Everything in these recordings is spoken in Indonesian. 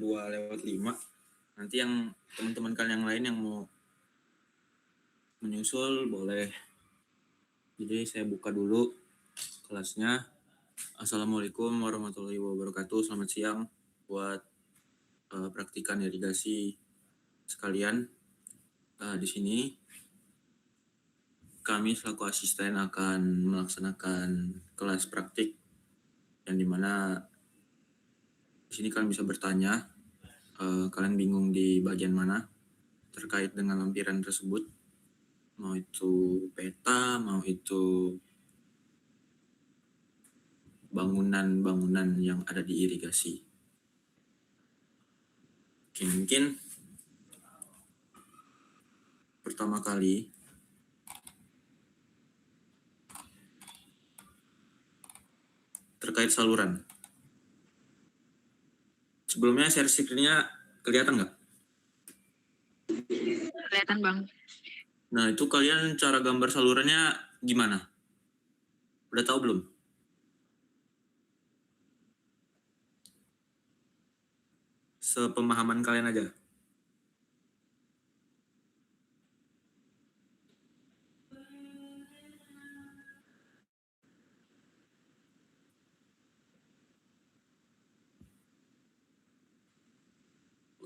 2/5. Nanti yang teman-teman kalian yang lain yang mau menyusul boleh. Jadi saya buka dulu kelasnya. Assalamualaikum warahmatullahi wabarakatuh. Selamat siang buat praktikan irigasi sekalian. Di sini kami selaku asisten akan melaksanakan kelas praktik yang dimana di sini kalian bisa bertanya, kalian bingung di bagian mana terkait dengan lampiran tersebut, mau itu peta, mau itu bangunan-bangunan yang ada di irigasi. Oke, mungkin pertama kali terkait saluran. Sebelumnya share screen-nya kelihatan nggak? Kelihatan, Bang. Nah, itu kalian cara gambar salurannya gimana? Udah tahu belum? Sepemahaman kalian aja.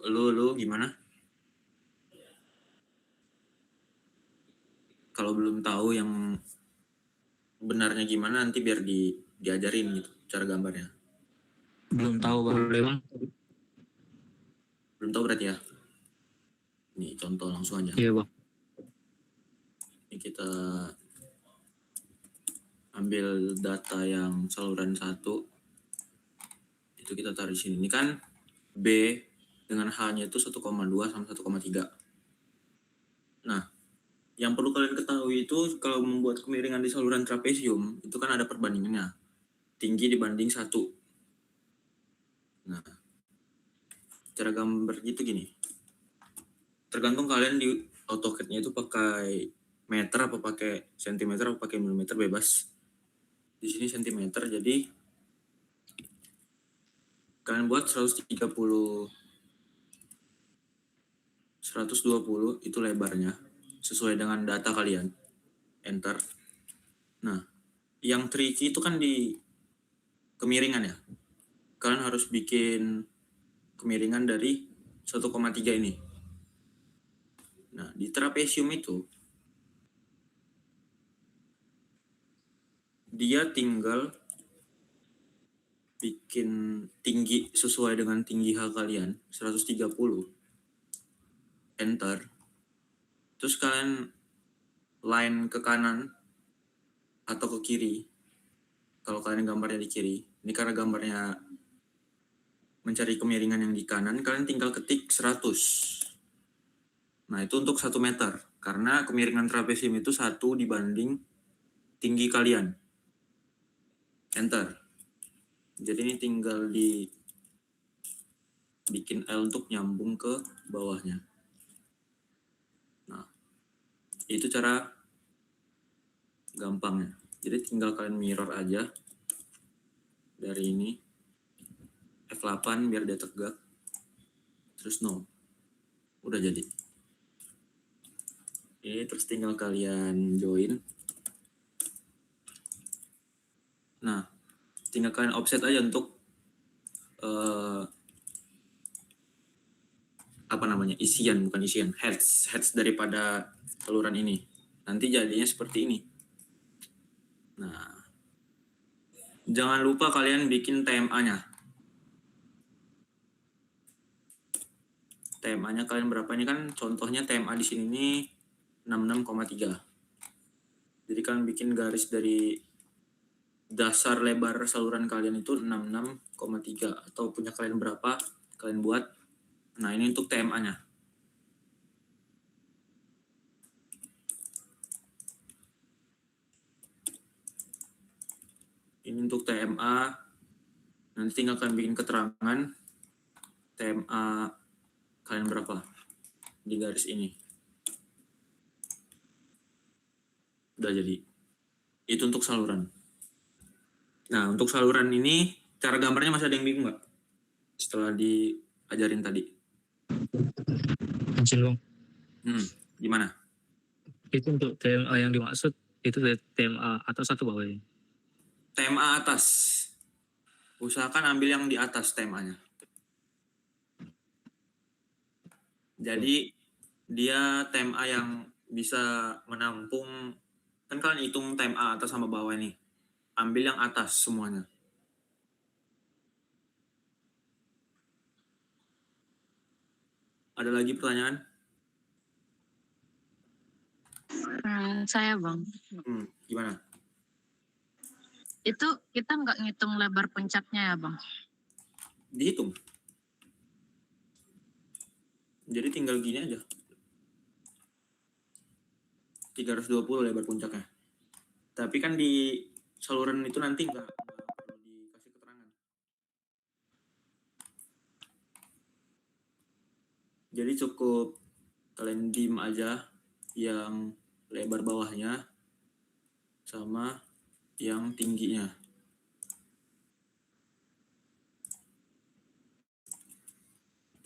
Lu gimana? Kalau belum tahu yang benarnya gimana, nanti biar diajarin gitu cara gambarnya. Belum tahu, Bang. Belum tahu berarti ya? Nih contoh langsung aja. Iya, Bang. Ini kita ambil data yang saluran 1. Itu kita taruh di sini. Ini kan B dengan H-nya itu 1,2 sama 1,3. Nah, yang perlu kalian ketahui itu kalau membuat kemiringan di saluran trapesium itu kan ada perbandingannya. Tinggi dibanding 1. Nah, cara gambar gitu gini. Tergantung kalian di AutoCAD-nya itu pakai meter apa pakai sentimeter apa pakai milimeter, bebas. Di sini sentimeter, jadi kalian buat 120 itu lebarnya sesuai dengan data kalian. Enter. Nah, yang tricky itu kan di kemiringan ya. Kalian harus bikin kemiringan dari 1,3 ini. Nah, di trapesium itu dia tinggal bikin tinggi sesuai dengan tinggi H kalian, 130. Enter. Terus kalian line ke kanan atau ke kiri. Kalau kalian gambarnya di kiri, ini karena gambarnya mencari kemiringan yang di kanan, kalian tinggal ketik 100. Nah, itu untuk 1 meter. Karena kemiringan trapesium itu 1 dibanding tinggi kalian. Enter. Jadi ini tinggal bikin L untuk nyambung ke bawahnya. Nah, itu cara gampangnya. Jadi tinggal kalian mirror aja dari ini. F8 biar dia tegak. Terus no. Udah jadi. Ini terus tinggal kalian join. Nah, tinggal kalian offset aja untuk isian, bukan isian, heads daripada saluran ini. Nanti jadinya seperti ini. Nah, jangan lupa kalian bikin TMA-nya. TMA-nya kalian berapa? Ini kan contohnya TMA di sini nih 66,3. Jadi kalian bikin garis dari dasar lebar saluran kalian itu 66,3 atau punya kalian berapa, kalian buat. Nah, ini untuk TMA-nya. Ini untuk TMA. Nanti tinggal kalian bikin keterangan TMA kalian berapa di garis ini. Udah jadi. Itu untuk saluran. Nah, untuk saluran ini cara gambarnya masih ada yang bingung nggak? Setelah ajarin tadi? Izin bang. Gimana? Itu untuk TMA yang dimaksud itu TMA atas atau bawah ya? TMA atas. Usahakan ambil yang di atas TMA-nya. Jadi dia TMA yang bisa menampung, kan kalian hitung TMA atas sama bawah ini. Ambil yang atas semuanya. Ada lagi pertanyaan? Saya bang, Gimana? itu kita nggak ngitung lebar puncaknya ya bang? Dihitung. Jadi tinggal gini aja. 320 lebar puncaknya. Tapi kan di saluran itu nanti nggak perlu dikasih keterangan. Jadi cukup kalian dim aja yang lebar bawahnya sama yang tingginya.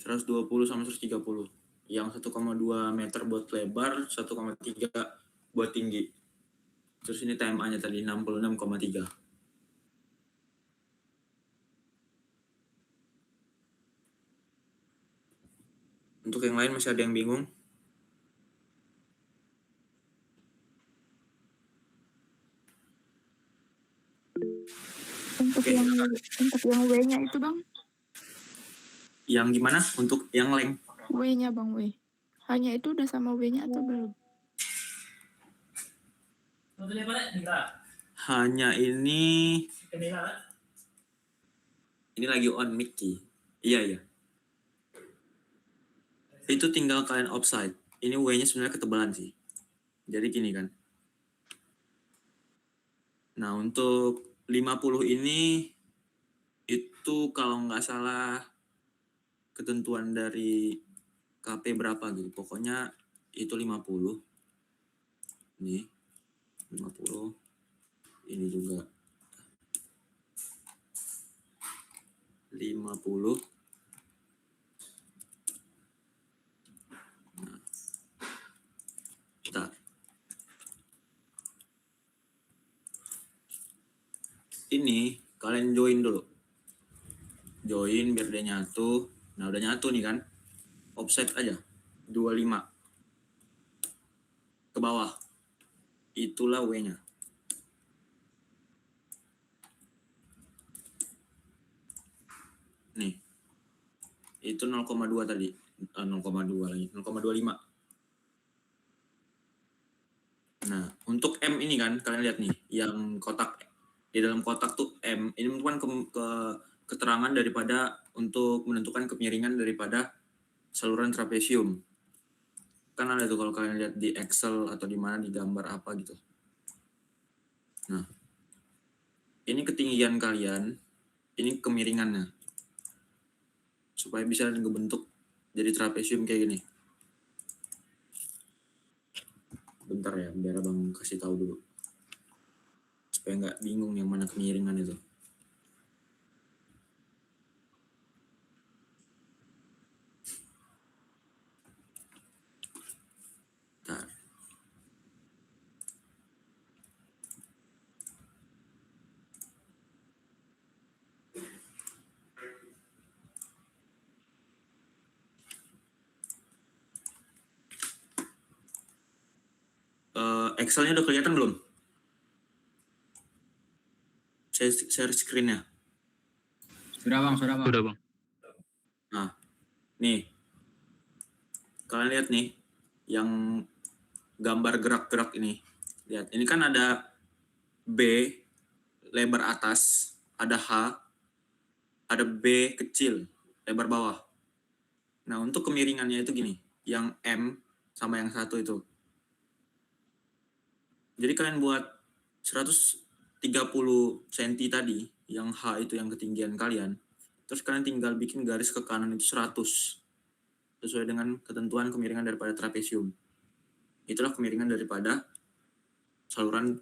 (120 sama 130). Yang 1,2 meter buat lebar, 1,3 buat tinggi. Terus ini TMA-nya tadi 66,3. Untuk yang lain masih ada yang bingung? Untuk yang W-nya itu bang? Yang gimana? Untuk yang length? W-nya bang, W. Hanya itu udah sama W-nya atau belum? Hanya ini lagi on mic. Iya. Itu tinggal kalian offside. Ini W-nya sebenarnya ketebalan sih. Jadi gini kan. Nah, untuk 50 ini itu kalau nggak salah ketentuan dari KP berapa gitu. Pokoknya itu 50. Nih. 50. Ini juga 50. Nah. Bentar. Ini kalian join dulu. Join biar dia nyatu. Nah, udah nyatu nih kan. Offset aja. 25. Ke bawah. Itulah W-nya. Nih. Itu 0,2 tadi. 0,2 lagi. 0,25. Nah, untuk M ini kan, kalian lihat nih. Yang kotak. Di dalam kotak tuh M. Ini bukan keterangan daripada untuk menentukan kemiringan daripada saluran trapesium. Kan ada tuh kalau kalian lihat di Excel atau di mana di gambar apa gitu. Nah, ini ketinggian kalian, ini kemiringannya. Supaya bisa ngebentuk jadi trapesium kayak gini. Bentar ya, biar abang kasih tahu dulu. Supaya nggak bingung yang mana kemiringan itu. Bentar. Excel-nya udah kelihatan belum? Share screen-nya. Sudah bang. Sudah bang. Nah, nih. Kalian lihat nih, yang gambar gerak-gerak ini. Lihat, ini kan ada B, lebar atas, ada H, ada B kecil, lebar bawah. Nah, untuk kemiringannya itu gini, yang M sama yang satu itu. Jadi kalian buat 130 cm tadi, yang H itu yang ketinggian kalian, terus kalian tinggal bikin garis ke kanan itu 100, sesuai dengan ketentuan kemiringan daripada trapesium. Itulah kemiringan daripada saluran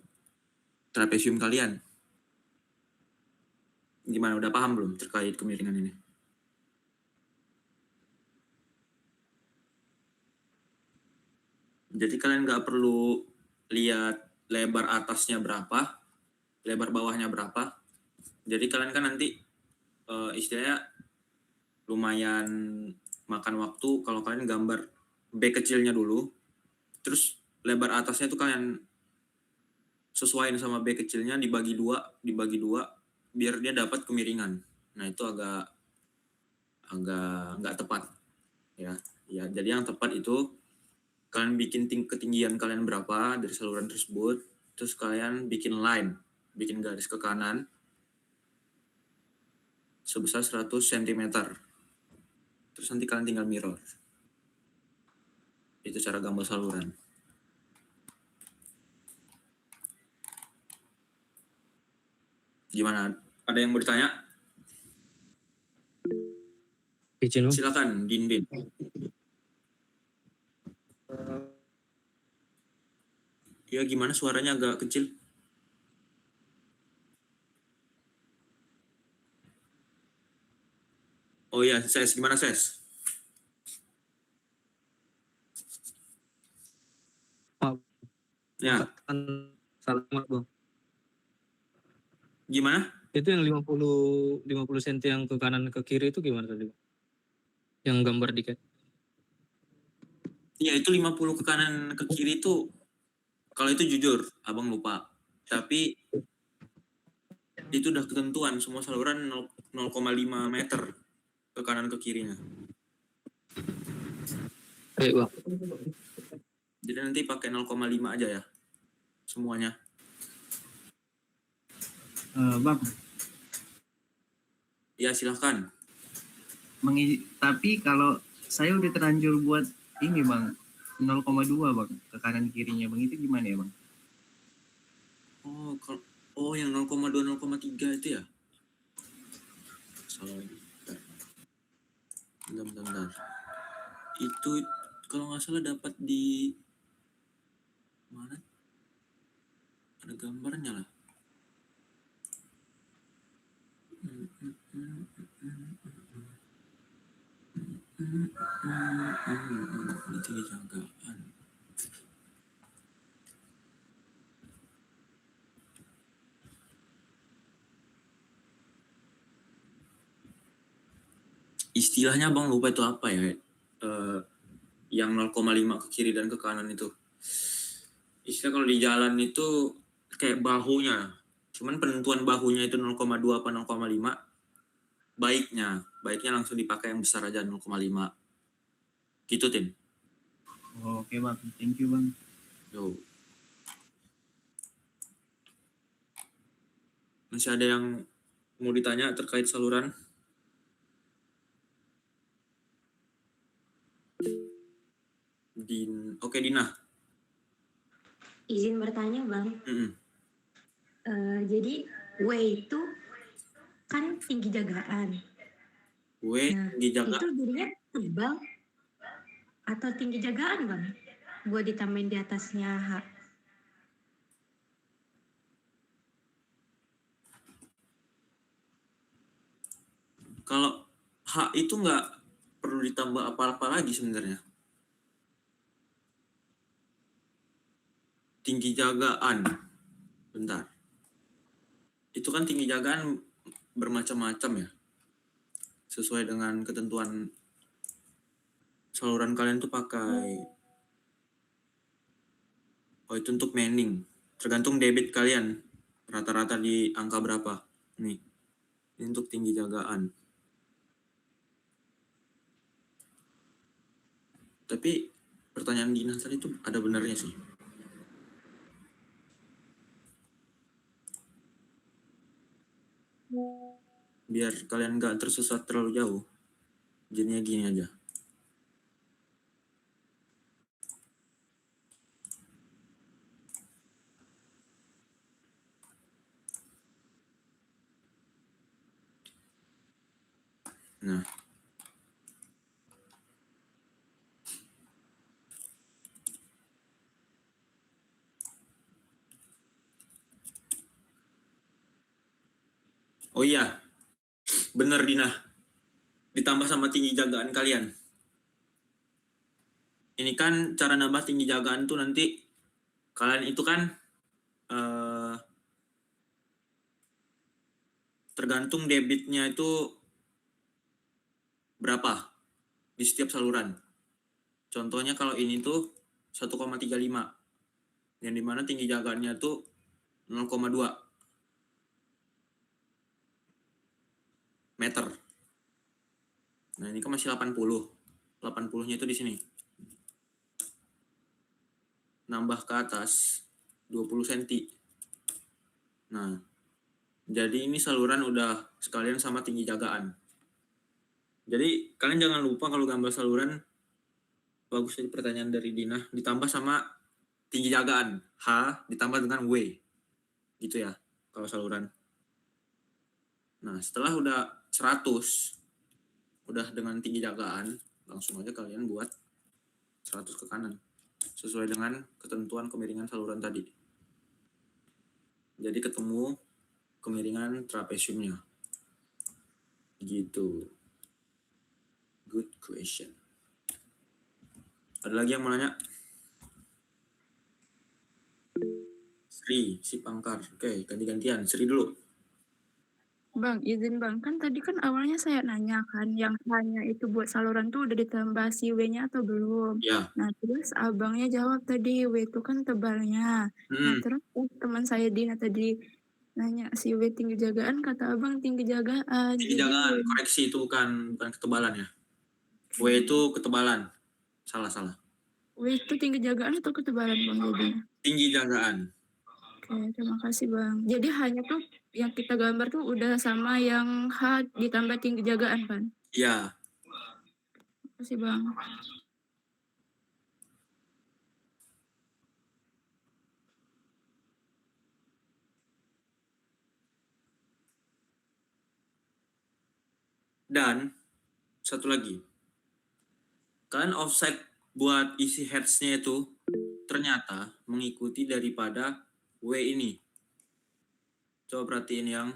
trapesium kalian. Gimana, udah paham belum terkait kemiringan ini? Jadi kalian nggak perlu lihat lebar atasnya berapa, lebar bawahnya berapa. Jadi kalian kan nanti istilahnya lumayan makan waktu kalau kalian gambar B kecilnya dulu, terus lebar atasnya itu kalian sesuaiin sama B kecilnya dibagi dua, biar dia dapat kemiringan. Nah itu agak nggak tepat ya. Jadi yang tepat itu kalian bikin ketinggian kalian berapa dari saluran tersebut, terus kalian bikin line, bikin garis ke kanan sebesar 100 cm. Terus nanti kalian tinggal mirror. Itu cara gambar saluran. Gimana? Ada yang mau ditanya? Izin Bang. Silakan, Din. Ya gimana suaranya agak kecil? Oh ya, Ses, gimana Ses? Maaf, Ya, kan salah Bang. gimana? Itu yang 50 cm yang ke kanan ke kiri itu gimana tadi Bang? Yang gambar dikit. Ya itu 50 ke kanan ke kiri itu, kalau itu jujur, abang lupa. Tapi itu udah ketentuan, semua saluran 0,5 meter ke kanan ke kirinya. Baik Bang. Jadi nanti pakai 0,5 aja ya, semuanya. Bang, Ya silahkan. tapi kalau saya udah terlanjur buat ini bang, 0,2 bang, ke kanan kirinya bang, itu gimana ya bang? Oh yang 0,2, 0,3 itu ya? Salah lagi. Bentar. Itu kalau nggak salah dapat di mana? Ada gambarnya lah. Itu dijagaan. Istilahnya bang lupa itu apa ya? Yang 0,5 ke kiri dan ke kanan itu. Istilah kalau di jalan itu kayak bahunya. Cuman penentuan bahunya itu 0,2 apa 0,5. Baiknya langsung dipakai yang besar aja 0,5. Gitu, Tin. Oh, oke bang, thank you bang. Yo. Masih ada yang mau ditanya terkait saluran? Oke, Dina. Izin bertanya bang, jadi W itu kan tinggi jagaan. W Nah, tinggi jaga. itu jadinya tebal atau tinggi jagaan bang? Buat ditambahin di atasnya H. Kalau H itu nggak perlu ditambah apa-apa lagi sebenarnya. Tinggi jagaan. Bentar. Itu kan tinggi jagaan bermacam-macam ya. Sesuai dengan ketentuan saluran kalian tuh pakai. Oh itu untuk manning. Tergantung debit kalian. Rata-rata di angka berapa. Nih. Ini untuk tinggi jagaan. Tapi pertanyaan Dina tadi itu ada benarnya sih. Biar kalian nggak tersesat terlalu jauh. Jadinya gini aja. Nah. Oh iya, bener Dina. Ditambah sama tinggi jagaan kalian. ini kan cara nambah tinggi jagaan tuh nanti kalian itu kan tergantung debitnya itu berapa di setiap saluran. Contohnya kalau ini tuh 1,35 yang dimana tinggi jagaannya tuh 0,2 meter. Nah ini kan masih 80-nya itu di sini. Nambah ke atas 20 cm. Nah, jadi ini saluran udah sekalian sama tinggi jagaan. Jadi kalian jangan lupa kalau gambar saluran, bagus tadi pertanyaan dari Dina, ditambah sama tinggi jagaan. H ditambah dengan W. Gitu ya, kalau saluran. Nah, setelah udah 100, udah dengan tinggi jagaan, langsung aja kalian buat 100 ke kanan. Sesuai dengan ketentuan kemiringan saluran tadi. Jadi ketemu kemiringan trapesiumnya. Gitu. Good question. Ada lagi yang mau nanya? Sri, si Pangkar. Oke, ganti-gantian. Sri dulu. Bang, izin Bang, kan tadi kan awalnya saya nanya kan, yang hanya itu buat saluran tuh udah ditambah si W-nya atau belum? Ya. Nah, terus abangnya jawab tadi, W itu kan tebalnya. Nah, terus teman saya Dina tadi nanya si W tinggi jagaan, kata abang tinggi jagaan. Tinggi Jadi jagaan, koreksi itu bukan ketebalan ya. W itu ketebalan. Salah. W itu tinggi jagaan atau ketebalan Bang jadinya? Tinggi jagaan. Oke, terima kasih Bang. Jadi hanya tuh yang kita gambar tuh udah sama yang H ditambah tinggi jagaan kan? Ya. Terima kasih Bang. Dan satu lagi. Kalian offset buat isi heads-nya itu ternyata mengikuti daripada W ini. Coba perhatiin yang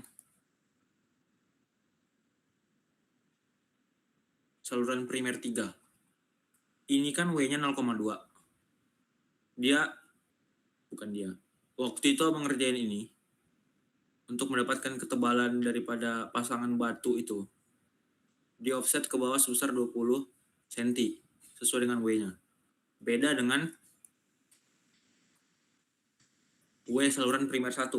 saluran primer 3. Ini kan W-nya 0,2. Waktu itu abang ngerjain ini, untuk mendapatkan ketebalan daripada pasangan batu itu, di offset ke bawah sebesar 20 cm, sesuai dengan W-nya. Beda dengan W saluran primer 1.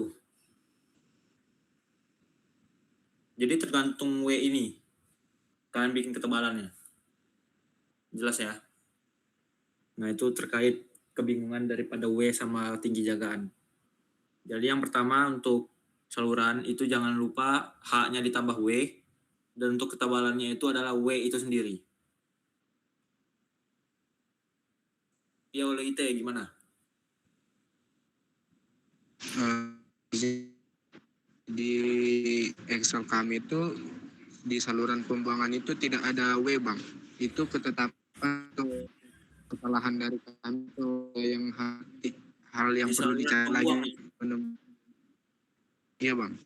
Jadi tergantung W ini, kalian bikin ketebalannya. Jelas ya? Nah itu terkait kebingungan daripada W sama tinggi jagaan. Jadi yang pertama untuk saluran itu jangan lupa H-nya ditambah W, dan untuk ketebalannya itu adalah W itu sendiri. Ya oleh IT gimana? Di Excel kami itu di saluran pembuangan itu tidak ada W Bang. Itu ketetapan atau kesalahan dari kami atau yang hal yang Di perlu saluran dicari lagi. pembuang. Iya Bang.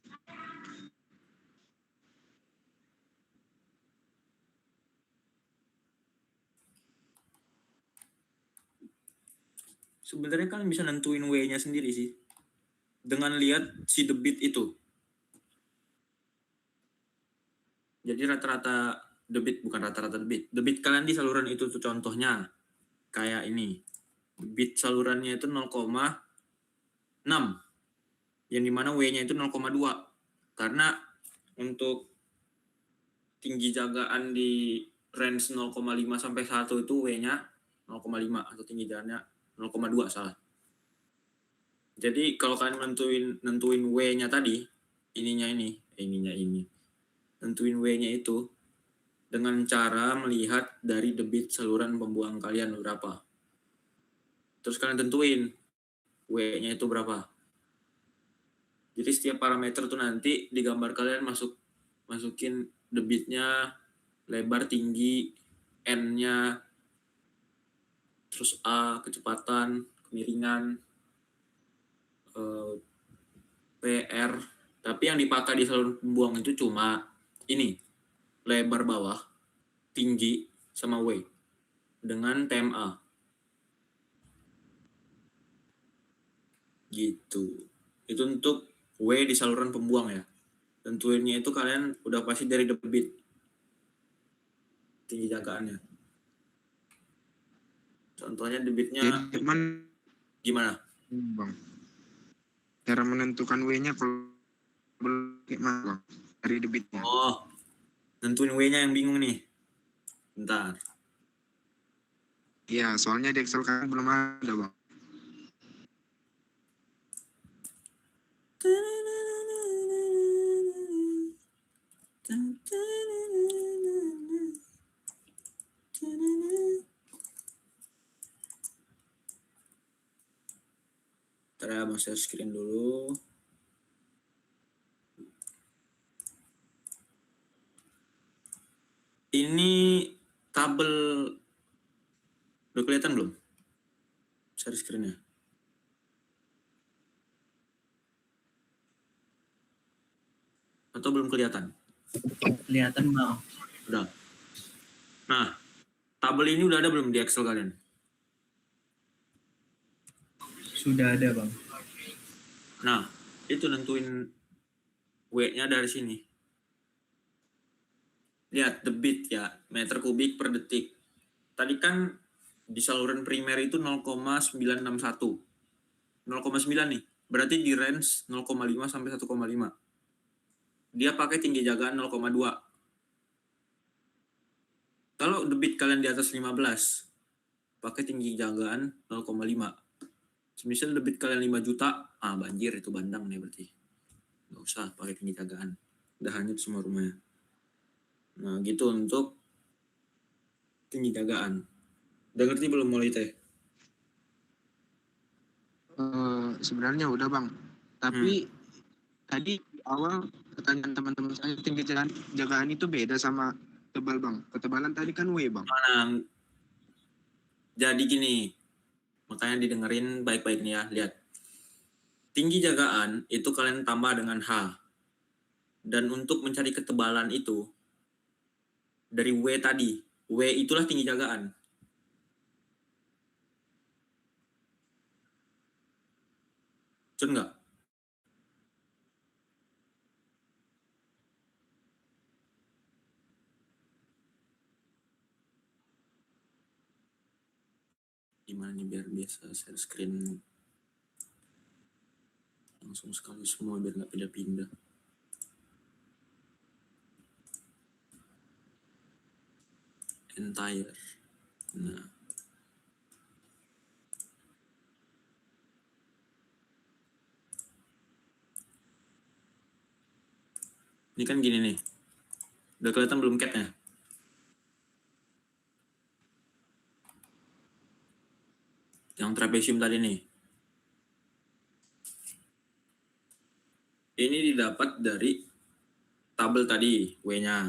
Sebenarnya kalian bisa nentuin W-nya sendiri sih. Dengan lihat si debit itu. Jadi rata-rata debit, bukan rata-rata debit. Debit kalian di saluran itu tuh contohnya. Kayak ini. Debit salurannya itu 0,6. Yang dimana W-nya itu 0,2. Karena untuk tinggi jagaan di range 0,5 sampai 1 itu W-nya 0,5 atau tinggi jagaannya 0,2 salah. Jadi kalau kalian nentuin W-nya tadi, ininya ini. Nentuin W-nya itu dengan cara melihat dari debit saluran pembuang kalian berapa. Terus kalian tentuin W-nya itu berapa. Jadi setiap parameter tuh nanti di gambar kalian masukin debitnya, lebar, tinggi, N-nya, terus A, kecepatan, kemiringan, PR. Tapi yang dipakai di saluran pembuang itu cuma ini, lebar bawah, tinggi, sama W dengan TMA. Gitu. Itu untuk W di saluran pembuang ya. Tentuinnya itu kalian udah pasti dari debit. Tinggi jagaannya. Contohnya debitnya Jadi gimana? bang, cara menentukan W-nya kalau belum gimana bang? Dari debitnya. Oh, nentuin W-nya yang bingung nih. Bentar. Iya, soalnya di Excel kami belum ada bang. Ntar ya, mau share screen dulu. Ini tabel udah kelihatan belum? Share screen-nya. Atau belum kelihatan? Kelihatan bang. Udah. Nah, tabel ini udah ada belum di Excel kalian? Sudah ada bang. Nah, itu nentuin W-nya dari sini. Lihat debit ya, meter kubik per detik. Tadi kan di saluran primer itu 0,961. 0,9 nih. Berarti di range 0,5 sampai 1,5. Dia pakai tinggi jagaan 0,2. Kalau debit kalian di atas 15, pakai tinggi jagaan 0,5. Semisal debit kalian 5 juta, banjir itu bandang nih berarti. Nggak usah pakai tinggi jagaan. Udah hanyut semua rumahnya. Nah gitu untuk tinggi jagaan. Udah ngerti belum mulai teh? Sebenarnya udah bang. Tapi tadi di awal pertanyaan teman-teman saya tinggi jagaan itu beda sama tebal bang. Ketebalan tadi kan W bang. Nah, jadi gini, makanya didengerin baik-baik nih ya, lihat. Tinggi jagaan itu kalian tambah dengan H. Dan untuk mencari ketebalan itu, dari W tadi, W itulah tinggi jagaan. Betul nggak? Gimana nih biar biasa share screen langsung sekali semua biar nggak pindah-pindah. Entire. Nah. Ini kan gini nih. Udah kelihatan belum cat-nya? Yang trapesium tadi nih. Ini didapat dari tabel tadi, W-nya.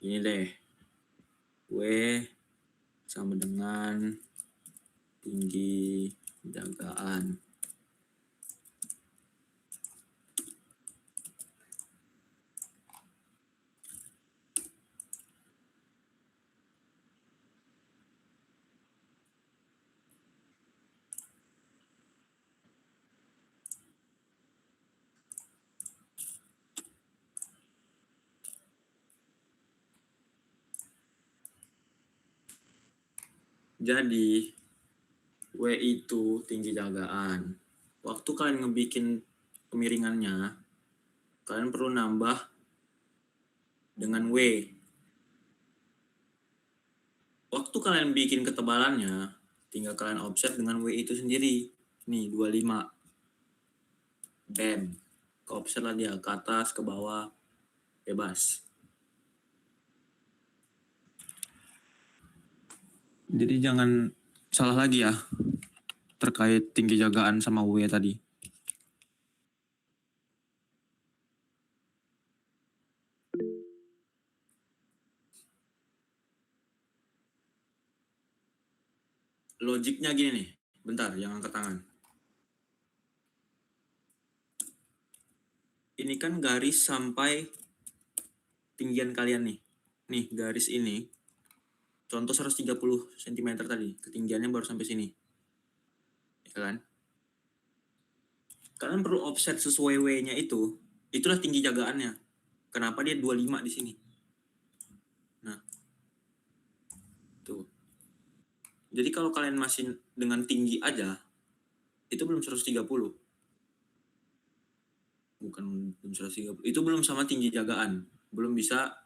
Ini deh. W sama dengan tinggi jagaan. Jadi, W itu tinggi jagaan. Waktu kalian ngebikin kemiringannya, kalian perlu nambah dengan W. Waktu kalian bikin ketebalannya, tinggal kalian offset dengan W itu sendiri. Nih, 25. Bam. Ke offset lah dia, ke atas, ke bawah, bebas. Jadi jangan salah lagi ya terkait tinggi jagaan sama W tadi. Logiknya gini nih. Bentar, jangan angkat tangan. Ini kan garis sampai tinggian kalian nih. Nih, garis ini. Contoh 130 cm tadi. Ketinggiannya baru sampai sini. ya kan? Kalian perlu offset sesuai W-nya itu. Itulah tinggi jagaannya. Kenapa dia 25 di sini? Nah, tuh. Jadi kalau kalian masih dengan tinggi aja, itu belum 130. Bukan belum 130. Itu belum sama tinggi jagaan. Belum bisa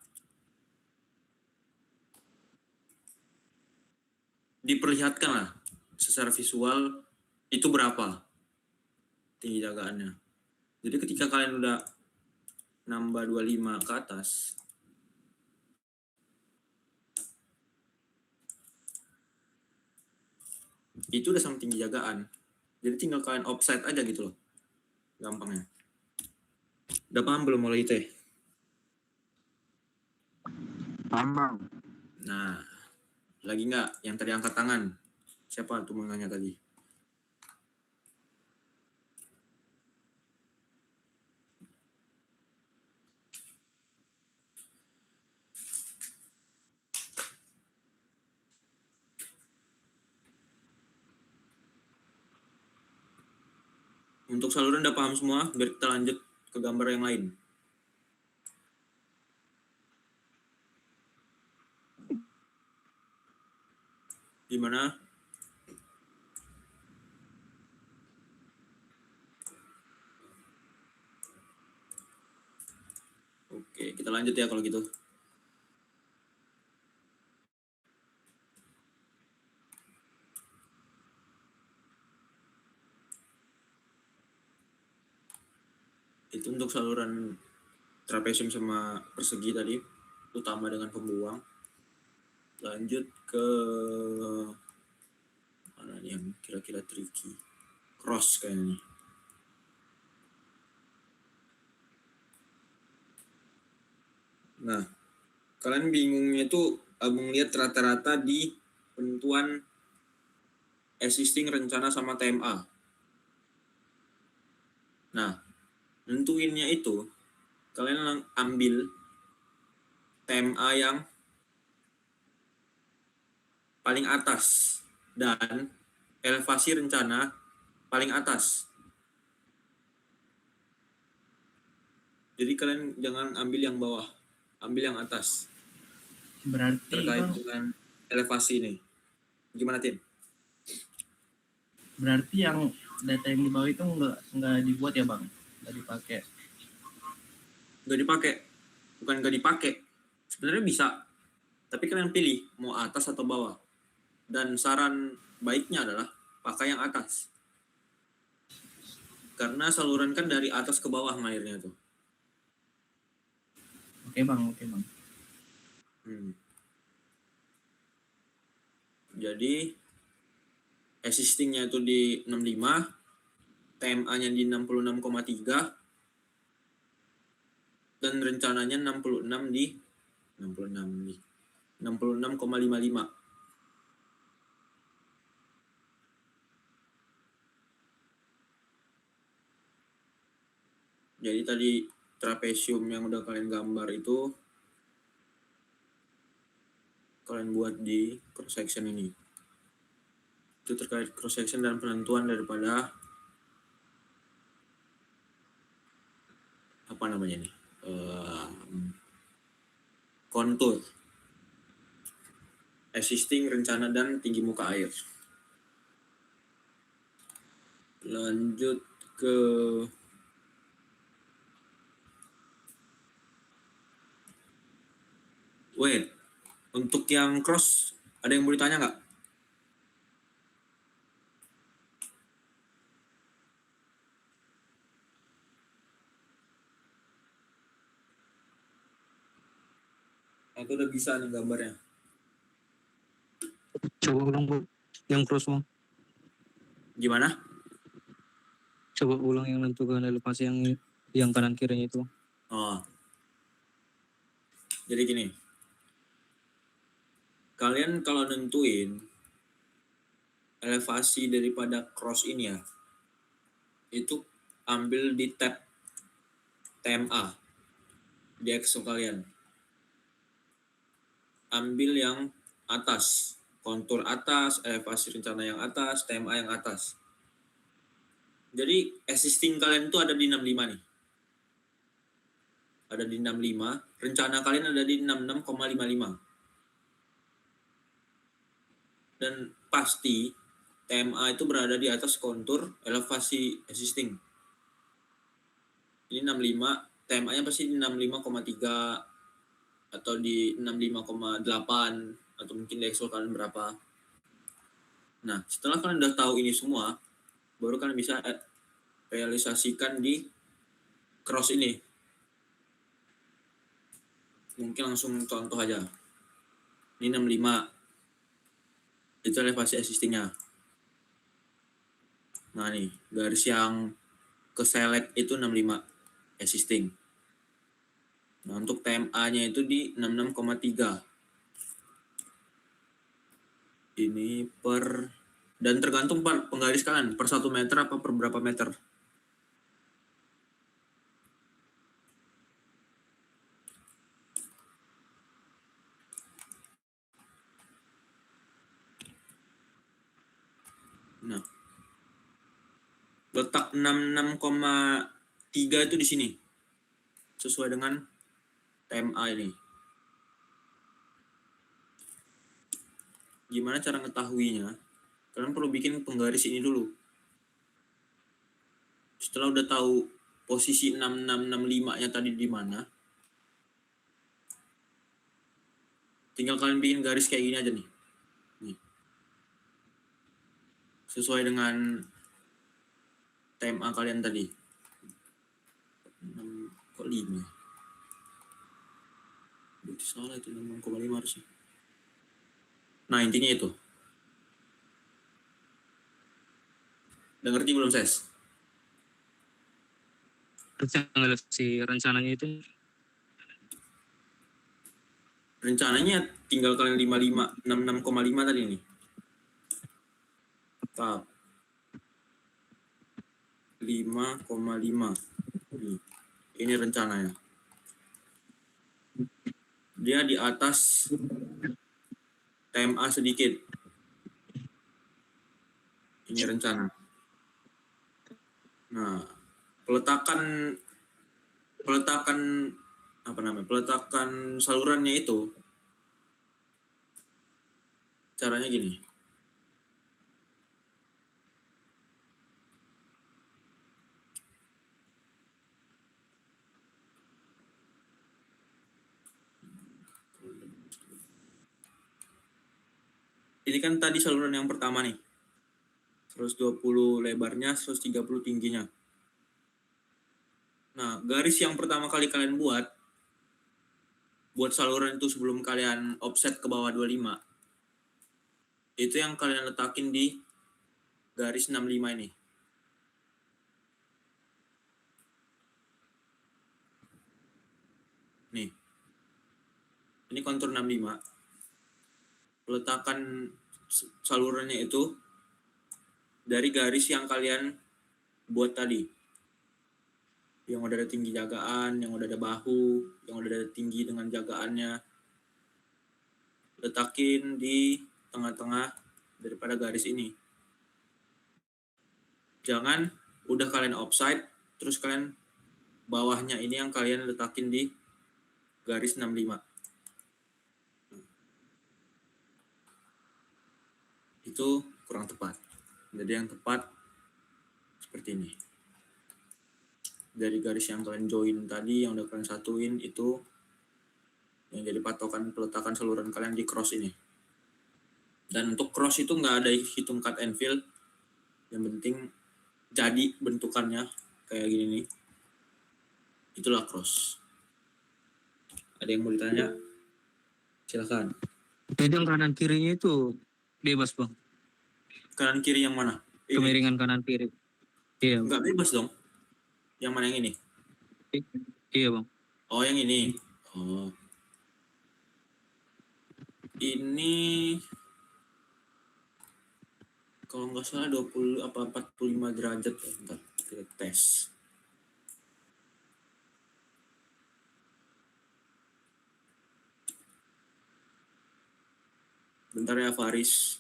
diperlihatkan lah secara visual itu berapa tinggi jagaannya. Jadi ketika kalian udah nambah 25 ke atas, itu udah sama tinggi jagaan. Jadi tinggal kalian offset aja gitu loh. Gampangnya. Udah paham belum mulai itu ya? Paham bang. Nah, lagi nggak yang tadi angkat tangan? Siapa tuh menanya tadi? Untuk saluran udah paham semua, biar kita lanjut ke gambar yang lain. Gimana? Oke, kita lanjut ya kalau gitu. Itu untuk saluran trapesium sama persegi tadi, utama dengan pembuang. Lanjut ke mana nih yang kira-kira tricky? Cross kayaknya nih. Nah, kalian bingungnya tuh abang lihat rata-rata di penentuan existing rencana sama TMA. Nah, nentuinnya itu kalian ambil TMA yang paling atas dan elevasi rencana paling atas. Jadi kalian jangan ambil yang bawah, ambil yang atas. Berarti Terkait bang, dengan elevasi ini. Gimana Tim? berarti yang data yang di bawah itu nggak dibuat ya bang, nggak dipakai. Nggak dipakai, bukan nggak dipakai. Sebenarnya bisa, tapi kalian pilih mau atas atau bawah. Dan saran baiknya adalah pakai yang atas. Karena saluran kan dari atas ke bawah ngairnya tuh. Oke bang. Jadi existingnya itu di 65, TMA-nya di 66,3, dan rencananya 66,55. Jadi tadi trapesium yang udah kalian gambar itu kalian buat di cross section ini. Itu terkait cross section dan penentuan daripada apa namanya nih, kontur existing rencana dan tinggi muka air. Lanjut ke untuk yang cross ada yang mau ditanya nggak? Aku udah bisa nih gambarnya. Coba ulang Bu, yang cross Bang. Gimana? Coba ulang yang nentukan elevasi yang kanan kirinya itu. Oh. Jadi gini. Kalian kalau nentuin elevasi daripada cross ini ya, itu ambil di tab TMA di Excel kalian. Ambil yang atas, kontur atas, elevasi rencana yang atas, TMA yang atas. Jadi existing kalian itu ada di 65 nih. Ada di 65, rencana kalian ada di 66,55. Dan pasti TMA itu berada di atas kontur elevasi existing. Ini 65, TMA-nya pasti di 65,3 atau di 65,8 atau mungkin di Excel kalian berapa. Nah, setelah kalian udah tahu ini semua, baru kalian bisa realisasikan di cross ini. Mungkin langsung contoh aja. Ini 65. Itu elevasi existingnya. Nah nih, garis yang ke select itu 65 existing. Nah, untuk TMA-nya itu di 66,3. Ini per, dan tergantung penggaris kalian, per 1 meter apa per berapa meter. Nah, letak 66,3 itu di sini. Sesuai dengan TMA ini. Gimana cara ngetahuinya? Kalian perlu bikin penggaris ini dulu. Setelah udah tahu posisi 6665-nya tadi di mana, tinggal kalian bikin garis kayak gini aja nih. Nih. Sesuai dengan TMA kalian tadi. 6,5. Berarti salah itu 6,5 harusnya. Nah, intinya itu. Udah ngerti belum, Ses? Si rencananya itu Rencananya tinggal kalian 66,5 tadi nih. Tetap 5,5. Ini rencananya. Dia di atas TMA sedikit. Ini rencana. Nah, peletakan salurannya itu caranya gini. Ini kan tadi saluran yang pertama nih. 120 lebarnya, 130 tingginya. Nah, garis yang pertama kali kalian buat saluran itu sebelum kalian offset ke bawah 25, itu yang kalian letakin di garis 65 ini. Nih. Ini kontur 65. Peletakan salurannya itu dari garis yang kalian buat tadi. Yang udah ada tinggi jagaan, yang udah ada bahu, yang udah ada tinggi dengan jagaannya. Letakin di tengah-tengah daripada garis ini. Jangan udah kalian offside, terus kalian bawahnya ini yang kalian letakin di garis 65. Itu kurang tepat. Jadi yang tepat seperti ini. Dari garis yang kalian join tadi, yang udah kalian satuin, itu yang jadi patokan peletakan saluran kalian di cross ini. Dan untuk cross itu nggak ada hitung cut and fill. Yang penting jadi bentukannya kayak gini nih. Itulah cross. Ada yang mau ditanya? Silakan. jadi yang kanan kirinya itu bebas, Bang. Kanan kiri yang mana? Ini. Kemiringan kanan kiri. Iya, Bang. Nggak bebas dong. Yang mana yang ini? Iya, Bang. Oh, yang ini. Oh. Ini kalau nggak salah 20 apa 45 derajat ya. Bentar, kita tes. Bentar ya, Faris.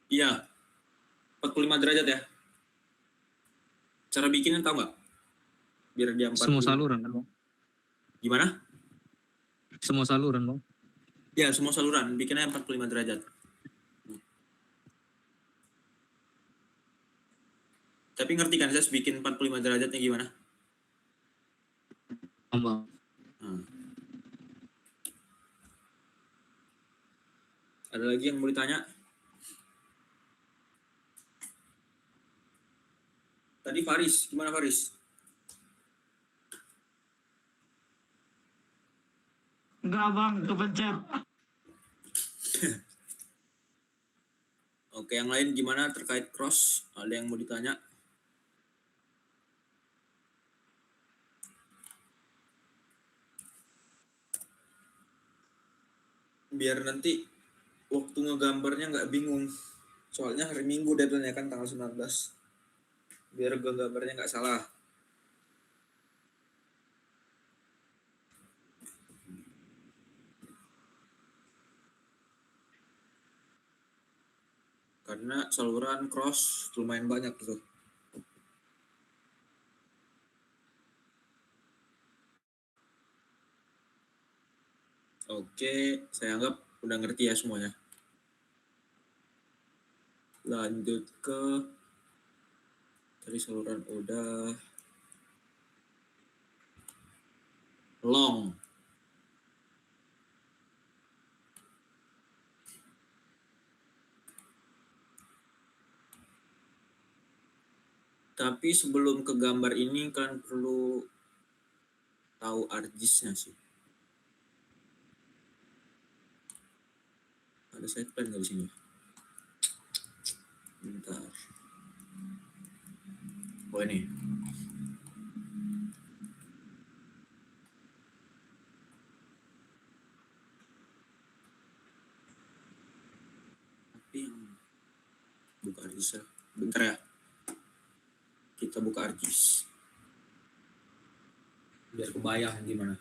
Iya, 45 derajat ya. Cara bikinnya tahu nggak? Biar dia 40. Semua saluran kan, Bang? Gimana? Semua saluran, Bang. Ya, semua saluran. Bikinnya 45 derajat. Tapi ngerti kan saya bikin 45 derajatnya gimana? Bang. Ada lagi yang mau ditanya? Tadi Faris, gimana Faris? Enggak bang, kepencet. Oke, yang lain gimana terkait cross? Ada yang mau ditanya? Biar nanti waktu ngegambarnya nggak bingung. Soalnya hari Minggu deadline-nya kan tanggal 19. Biar gambarnya nggak salah. Karena saluran cross lumayan banyak tuh. Oke, saya anggap udah ngerti ya semuanya. Lanjut ke tadi saluran udah. Long. Tapi sebelum ke gambar ini kan perlu tahu argisnya sih. Ada side plan nggak di sini? Bentar. Oh ini. Tapi yang buka argisnya. Bentar ya. Kita buka argis. Biar kebayang gimana.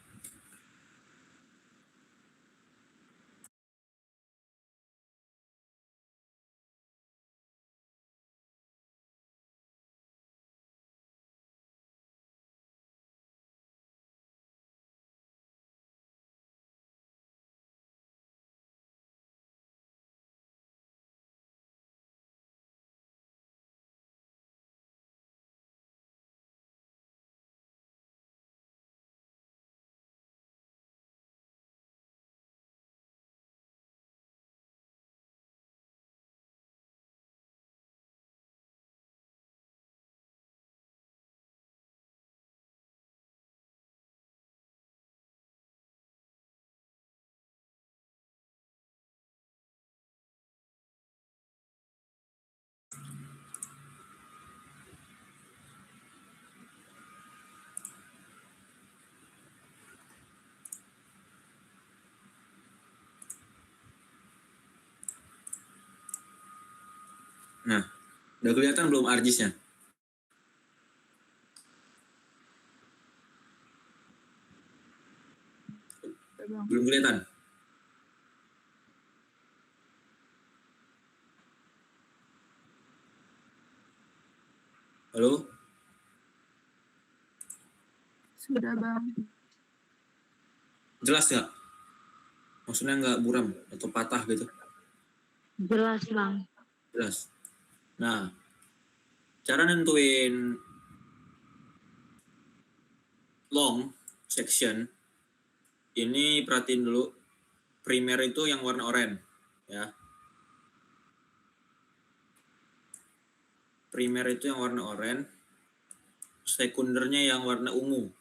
Nah, udah kelihatan belum argisnya? Belum kelihatan? Halo? Sudah bang. Jelas nggak? Maksudnya nggak buram atau patah gitu? Jelas bang. Jelas. Nah, cara nentuin long section ini perhatiin dulu. Primer itu yang warna oranye, ya. Primer itu yang warna oranye. Sekundernya yang warna ungu.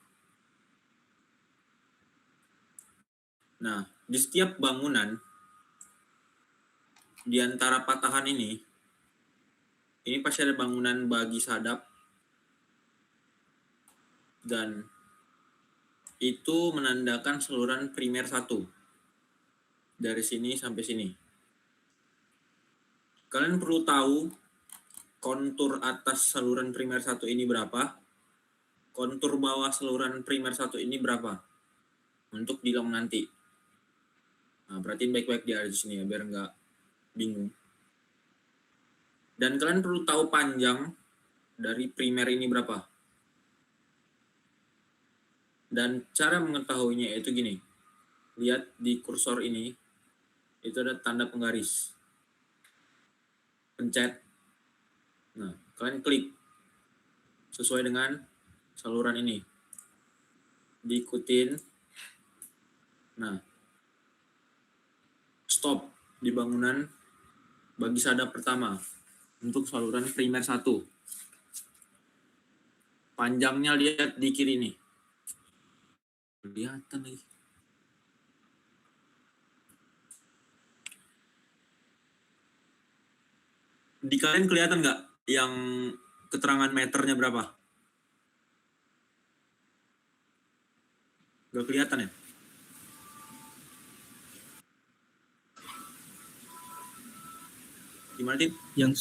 Nah, di setiap bangunan di antara patahan ini pasti ada bangunan bagi sadap dan itu menandakan saluran primer 1 dari sini sampai sini. Kalian perlu tahu kontur atas saluran primer 1 ini berapa, kontur bawah saluran primer 1 ini berapa untuk di long nanti. Nah, perhatiin baik-baik di area sini ya biar nggak bingung. Dan kalian perlu tahu panjang dari primer ini berapa. Dan cara mengetahuinya itu gini. Lihat di kursor ini, itu ada tanda penggaris. Pencet. Nah, kalian klik sesuai dengan saluran ini. Diikutin. Nah, stop di bangunan bagi sadap pertama untuk saluran primer 1. Panjangnya lihat di kiri nih. Kelihatan lagi. Di kalian kelihatan nggak yang keterangan meternya berapa? Nggak kelihatan ya? Gimana, Tim? Yang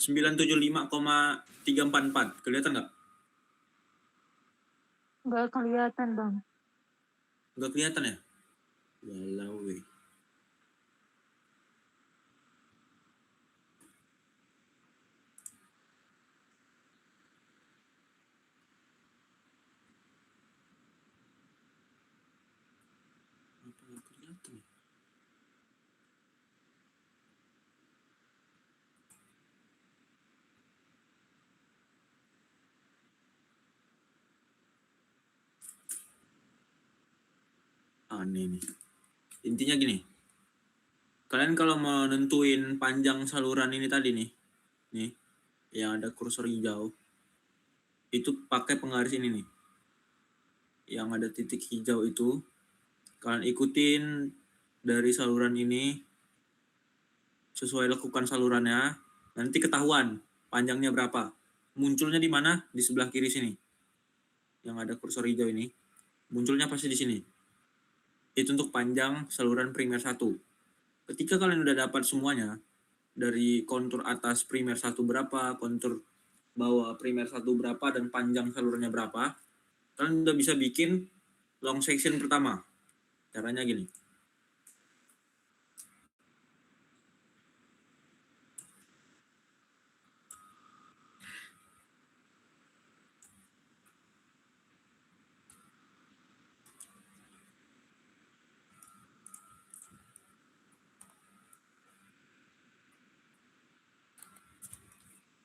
975,344. Kelihatan nggak? Nggak kelihatan, Bang. Nggak kelihatan ya? Walau weh. Apa nggak kelihatan ya? Aneh nih. Intinya gini. Kalian kalau mau nentuin panjang saluran ini tadi nih, yang ada kursor hijau, itu pakai penggaris ini nih. Yang ada titik hijau itu, kalian ikutin dari saluran ini, sesuai lekukan salurannya, nanti ketahuan panjangnya berapa. Munculnya di mana? Di sebelah kiri sini. Yang ada kursor hijau ini, munculnya pasti di sini. Itu untuk panjang saluran primer 1. Ketika kalian udah dapat semuanya, dari kontur atas primer 1 berapa, kontur bawah primer 1 berapa, dan panjang salurannya berapa, kalian udah bisa bikin long section pertama. Caranya gini.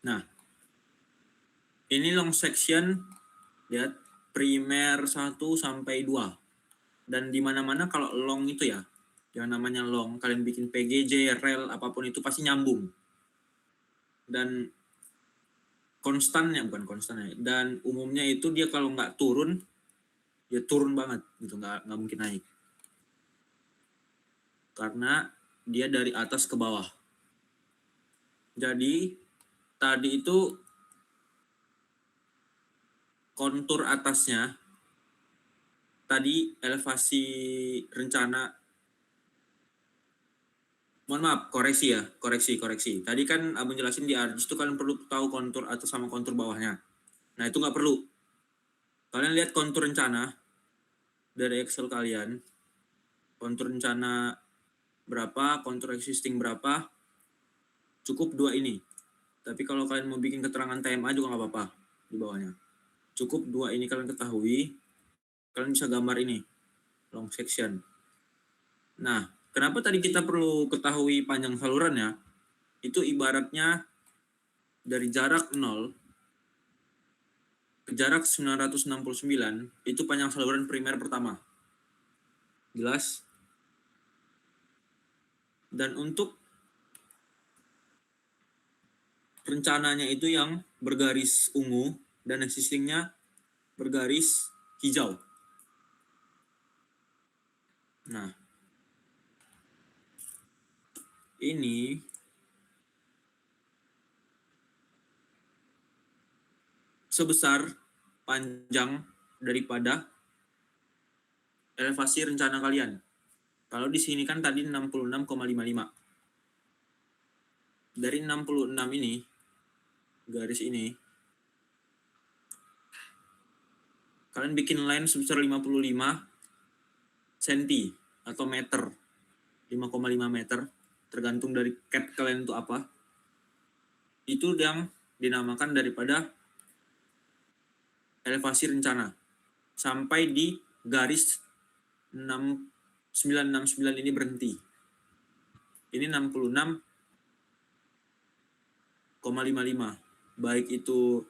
Nah, ini long section, lihat, primer 1 sampai 2. Dan di mana-mana kalau long itu ya, yang namanya long, kalian bikin PGJ, rel, apapun itu pasti nyambung. Dan konstannya, bukan konstannya, dan umumnya itu dia kalau nggak turun, ya turun banget, gitu, nggak mungkin naik. Karena dia dari atas ke bawah. Jadi, tadi itu kontur atasnya, tadi elevasi rencana, mohon maaf, koreksi. Tadi kan abang jelasin di ARGIS itu kalian perlu tahu kontur atas sama kontur bawahnya. Nah itu nggak perlu. Kalian lihat kontur rencana dari Excel kalian, kontur rencana berapa, kontur existing berapa, cukup 2 ini. Tapi kalau kalian mau bikin keterangan TMA juga nggak apa-apa di bawahnya. Cukup 2 ini kalian ketahui, kalian bisa gambar ini, long section. Nah, kenapa tadi kita perlu ketahui panjang salurannya? Itu ibaratnya dari jarak 0 ke jarak 969, itu panjang saluran primer pertama. Jelas? Dan untuk rencananya itu yang bergaris ungu dan existingnya bergaris hijau. Nah, ini sebesar panjang daripada elevasi rencana kalian. Kalau di sini kan tadi 66,55. Dari 66 ini, garis ini, kalian bikin line sebesar 55 cm atau meter, 5,5 meter, tergantung dari cat kalian itu apa. Itu yang dinamakan daripada elevasi rencana. Sampai di garis 969 ini berhenti. Ini 66,55. Baik itu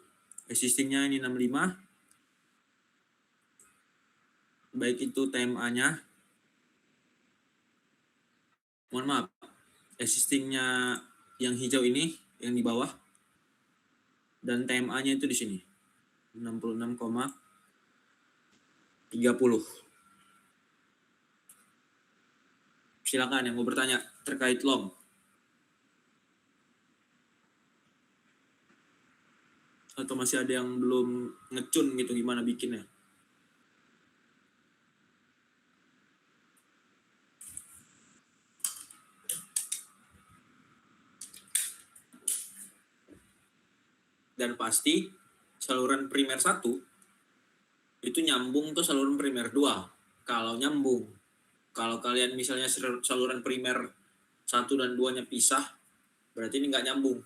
existingnya ini 65, baik itu TMA-nya, mohon maaf, existingnya yang hijau ini, yang di bawah, dan TMA-nya itu di sini, 66,30. Silakan yang mau bertanya terkait long. Atau masih ada yang belum ngecun gitu gimana bikinnya? Dan pasti saluran primer 1 itu nyambung tuh saluran primer 2 kalau nyambung. Kalau kalian misalnya saluran primer 1 dan 2-nya pisah, berarti ini nggak nyambung.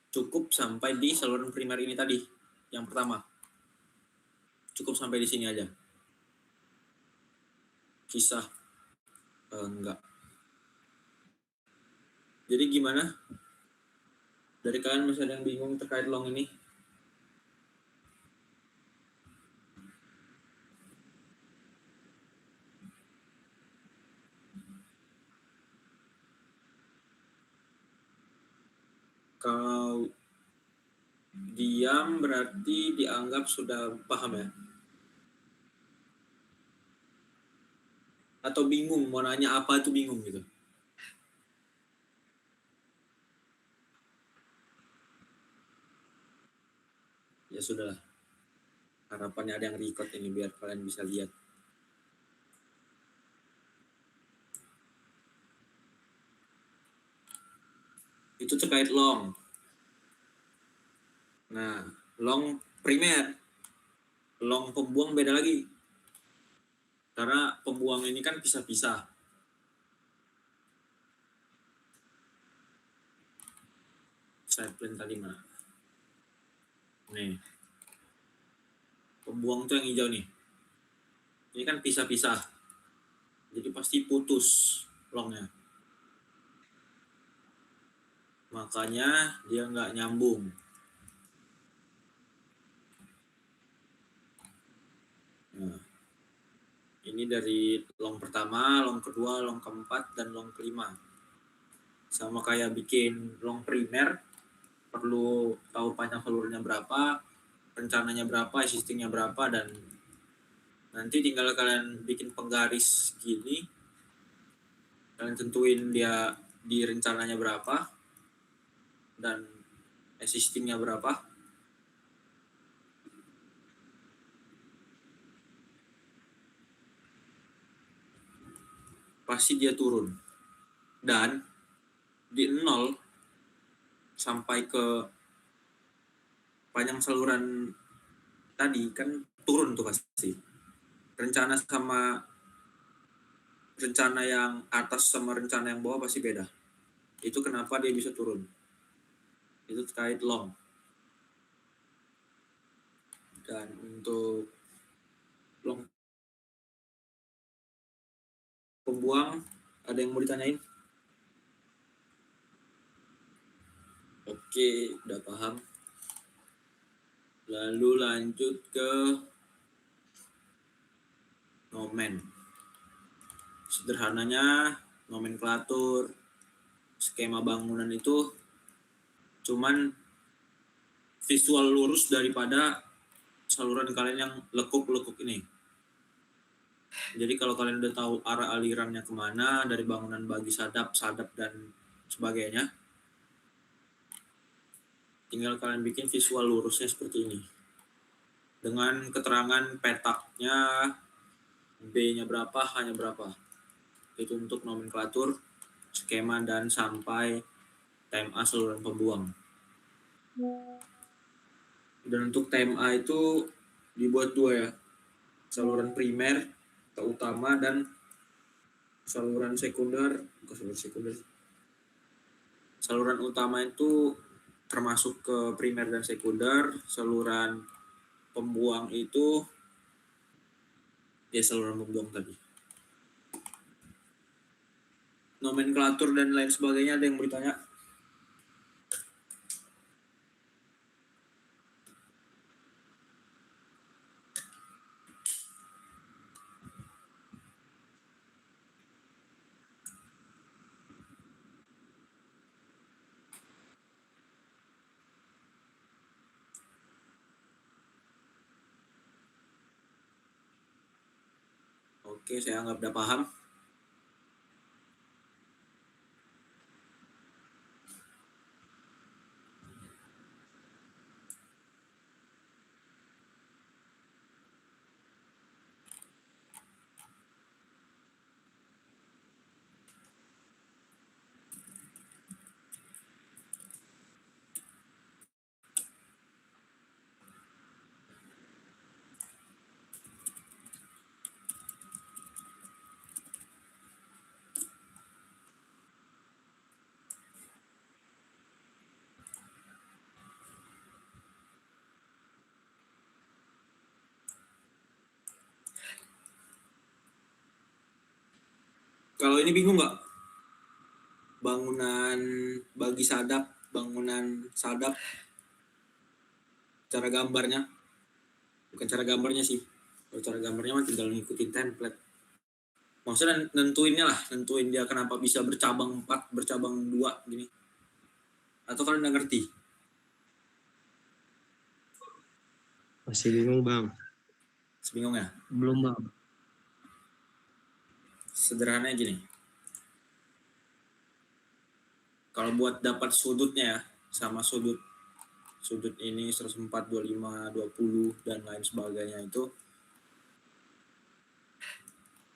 Cukup sampai di saluran primer ini tadi, yang pertama. Cukup sampai di sini aja. Kisah enggak. Jadi gimana? Dari kalian masih ada yang bingung terkait long ini? Kalau diam berarti dianggap sudah paham ya? Atau bingung, mau nanya apa itu bingung gitu? Ya sudahlah. Harapannya ada yang record ini biar kalian bisa lihat. Itu terkait long. Nah, long primer. Long pembuang beda lagi. Karena pembuang ini kan pisah-pisah. Side plan tadi mana? Nih. Pembuang tuh yang hijau nih. Ini kan pisah-pisah. Jadi pasti putus longnya. Makanya dia nggak nyambung. Nah, ini dari long pertama, long kedua, long keempat, dan long kelima. Sama kayak bikin long primer, perlu tahu panjang salurannya berapa, rencananya berapa, existingnya berapa, dan nanti tinggal kalian bikin penggaris gini, kalian tentuin dia di rencananya berapa, dan existingnya berapa. Pasti dia turun. Dan di 0 sampai ke panjang saluran tadi kan turun tuh pasti. Rencana yang atas sama rencana yang bawah pasti beda. Itu kenapa dia bisa turun. Itu terkait long. Dan untuk long pembuang, ada yang mau ditanyain? Oke, udah paham. Lalu lanjut ke nomen. Sederhananya, nomenklatur, skema bangunan itu cuman visual lurus daripada saluran kalian yang lekuk-lekuk ini. Jadi kalau kalian udah tahu arah alirannya kemana, dari bangunan bagi sadap, dan sebagainya, tinggal kalian bikin visual lurusnya seperti ini. Dengan keterangan petaknya, B-nya berapa, H-nya berapa. Itu untuk nomenklatur, skema, dan sampai TMA saluran pembuang. Dan untuk TMA itu dibuat 2 ya. Saluran primer atau utama dan saluran sekunder, bukan saluran sekunder, Saluran utama itu termasuk ke primer dan sekunder, saluran pembuang itu ya saluran pembuang tadi. Nomenklatur dan lain sebagainya ada yang bertanya? Oke, saya anggap udah paham. Kalau ini bingung nggak? Bangunan bagi sadap, bangunan sadap, cara gambarnya, bukan cara gambarnya sih. Kalau cara gambarnya mah tinggal ngikutin template. Maksudnya nentuinnya lah, nentuin dia kenapa bisa bercabang 4, bercabang 2 gini. Atau kalian udah ngerti? Masih bingung bang. Bingung ya? Belum bang. Sederhananya gini. Kalau buat dapat sudutnya ya, sama sudut ini 104, 25, 20 dan lain sebagainya itu,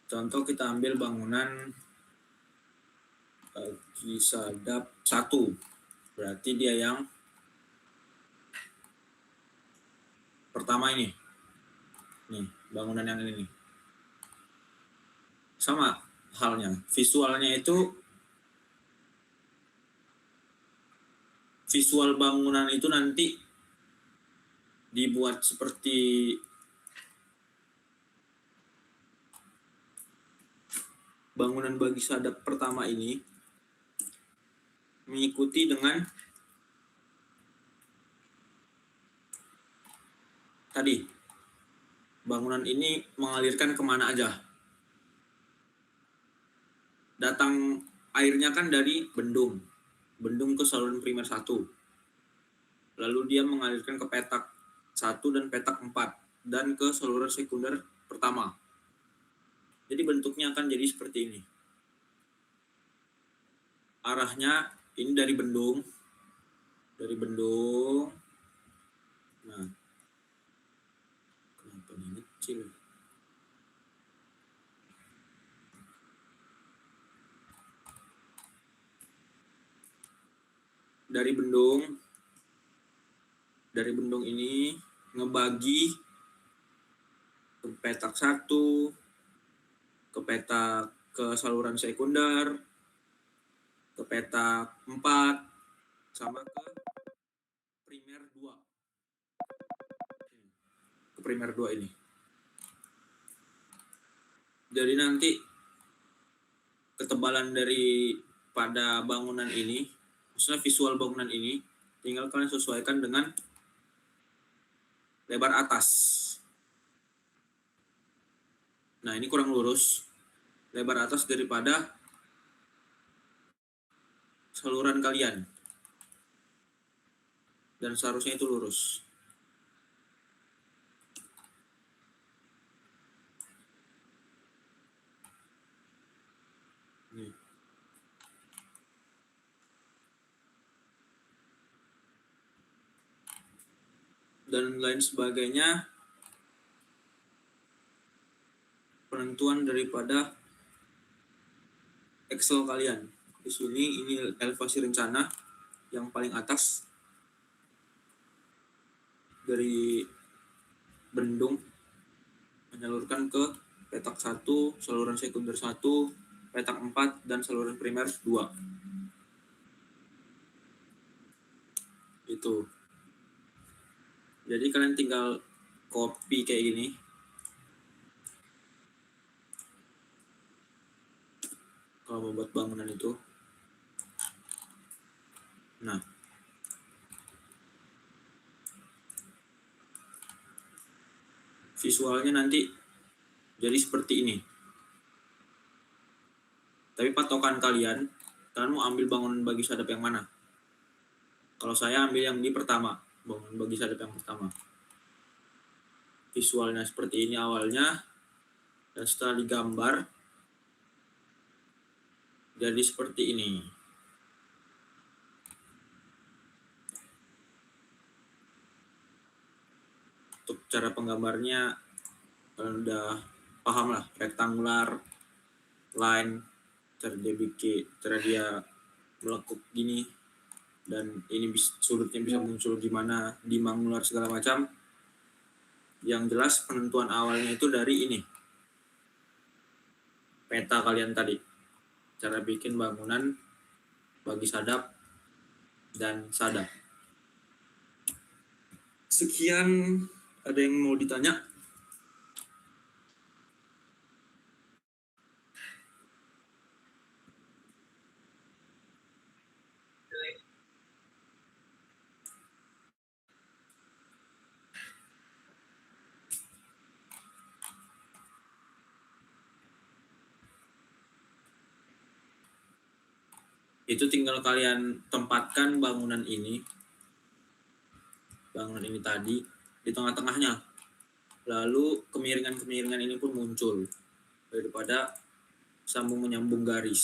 contoh kita ambil bangunan bagi sadap 1, berarti dia yang pertama ini, nih bangunan yang ini nih. Sama halnya, visualnya itu, visual bangunan itu nanti dibuat seperti bangunan bagi sadap pertama ini, mengikuti dengan tadi, bangunan ini mengalirkan kemana aja. Datang airnya kan dari bendung ke saluran primer 1. Lalu dia mengalirkan ke petak 1 dan petak 4 dan ke saluran sekunder pertama. Jadi bentuknya akan jadi seperti ini. Arahnya ini dari bendung. Nah, kenapa ini kecil? Dari bendung ini ngebagi ke petak 1, ke petak ke saluran sekunder, ke petak 4, sama ke primer 2. Ke primer 2 ini. Jadi nanti ketebalan pada bangunan ini, maksudnya visual bangunan ini, tinggal kalian sesuaikan dengan lebar atas. Nah, ini kurang lurus. Lebar atas daripada saluran kalian. Dan seharusnya itu lurus. Nih. Dan lain sebagainya, penentuan daripada Excel kalian. Di sini ini elevasi rencana yang paling atas dari bendung menyalurkan ke petak 1, saluran sekunder 1, petak 4 dan saluran primer 2. Gitu. Jadi kalian tinggal copy kayak gini. Kalau mau buat bangunan itu. Nah. Visualnya nanti jadi seperti ini. Tapi patokan kalian mau ambil bangunan bagi sadap yang mana? Kalau saya ambil yang di pertama, bangunan bagi sadap yang pertama. Visualnya seperti ini awalnya, dan setelah digambar, jadi seperti ini. Untuk cara penggambarnya, kalian udah paham lah, rektangular, line, cara dia melekuk gini, dan ini sudutnya bisa muncul gimana, dimangular segala macam. Yang jelas penentuan awalnya itu dari ini, peta kalian tadi, cara bikin bangunan bagi sadap dan sadap. Sekian, ada yang mau ditanya? Itu tinggal kalian tempatkan bangunan ini tadi di tengah-tengahnya. Lalu kemiringan-kemiringan ini pun muncul daripada sambung menyambung garis.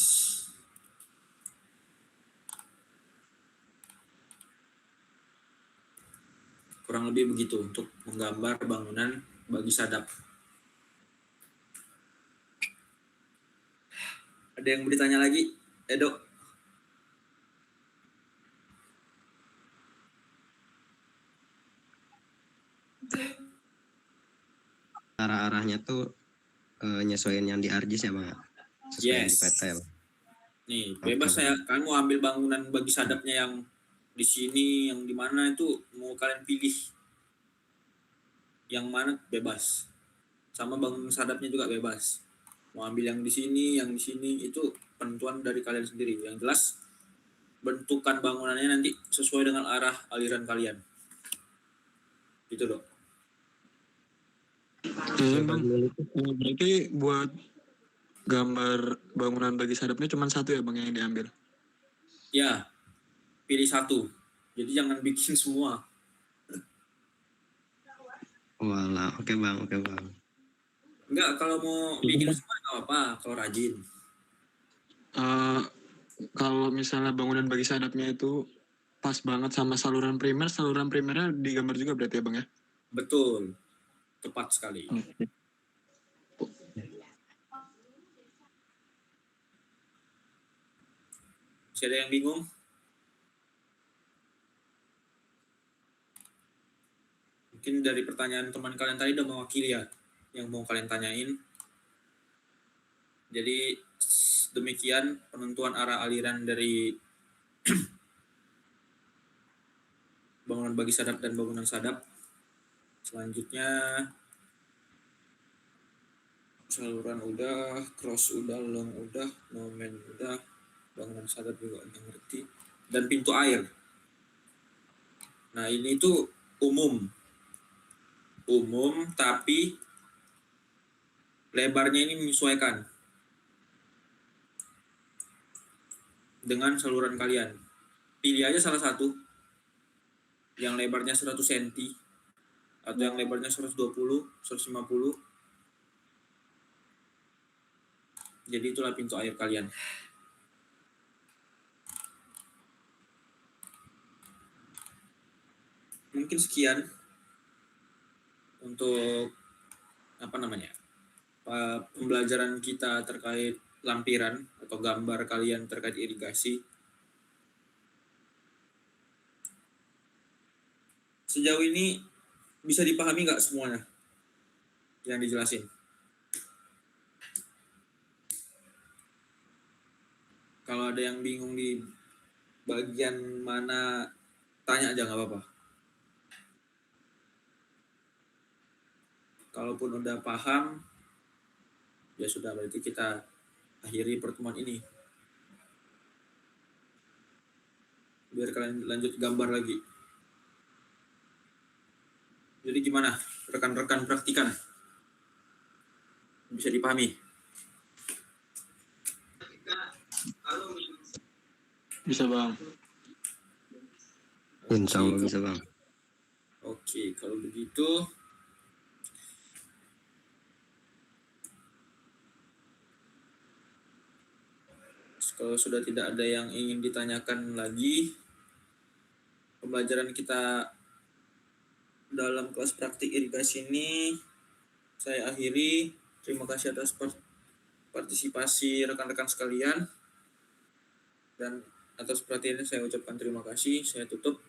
Kurang lebih begitu untuk menggambar bangunan bagi sadap. Ada yang mau ditanya lagi? Edo? Arah-arahnya tuh nyesuaiin yang di ArcGIS ya Bang? Sesuai yang di Yes. peta ya Bang? Nih, bebas saya. Kalian mau ambil bangunan bagi sadapnya yang di sini, yang di mana itu mau kalian pilih. Yang mana bebas. Sama bangunan sadapnya juga bebas. Mau ambil yang di sini itu penentuan dari kalian sendiri. Yang jelas bentukan bangunannya nanti sesuai dengan arah aliran kalian. Gitu dong. Bang. Berarti buat gambar bangunan bagi sadapnya cuma satu ya Bang yang diambil? Ya, pilih satu. Jadi jangan bikin semua. Walah, oke Bang. Enggak, kalau mau bikin semua nggak apa-apa, kalau rajin. Kalau misalnya bangunan bagi sadapnya itu pas banget sama saluran primernya digambar juga berarti ya Bang ya? Betul, tepat sekali. Masih ada yang bingung? Mungkin dari pertanyaan teman kalian tadi udah mewakili ya, yang mau kalian tanyain. Jadi demikian penentuan arah aliran dari bangunan bagi sadap dan bangunan sadap. Selanjutnya saluran udah, cross udah, long udah, momen udah, bangunan sadap juga udah ngerti, dan pintu air. Nah ini tuh umum tapi lebarnya ini menyesuaikan dengan saluran kalian. Pilih aja salah satu yang lebarnya 100 cm atau yang lebarnya 120, 150. Jadi itulah pintu air kalian. Mungkin sekian untuk pembelajaran kita terkait lampiran atau gambar kalian terkait irigasi. Sejauh ini bisa dipahami nggak semuanya yang dijelasin? Kalau ada yang bingung di bagian mana tanya aja nggak apa-apa. Kalaupun udah paham, ya sudah, berarti kita akhiri pertemuan ini. Biar kalian lanjut gambar lagi. Jadi gimana rekan-rekan praktikan? Bisa dipahami? Bisa bang. Insya Allah bisa bang. Oke, kalau begitu kalau sudah tidak ada yang ingin ditanyakan lagi, pembelajaran kita dalam kelas praktik irigasi ini saya akhiri. Terima kasih atas partisipasi rekan-rekan sekalian, dan atas perhatiannya saya ucapkan terima kasih. Saya tutup.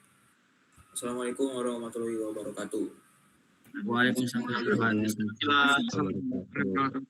Assalamualaikum warahmatullahi wabarakatuh. Waalaikumsalam warahmatullahi wabarakatuh. Wabarakatuh.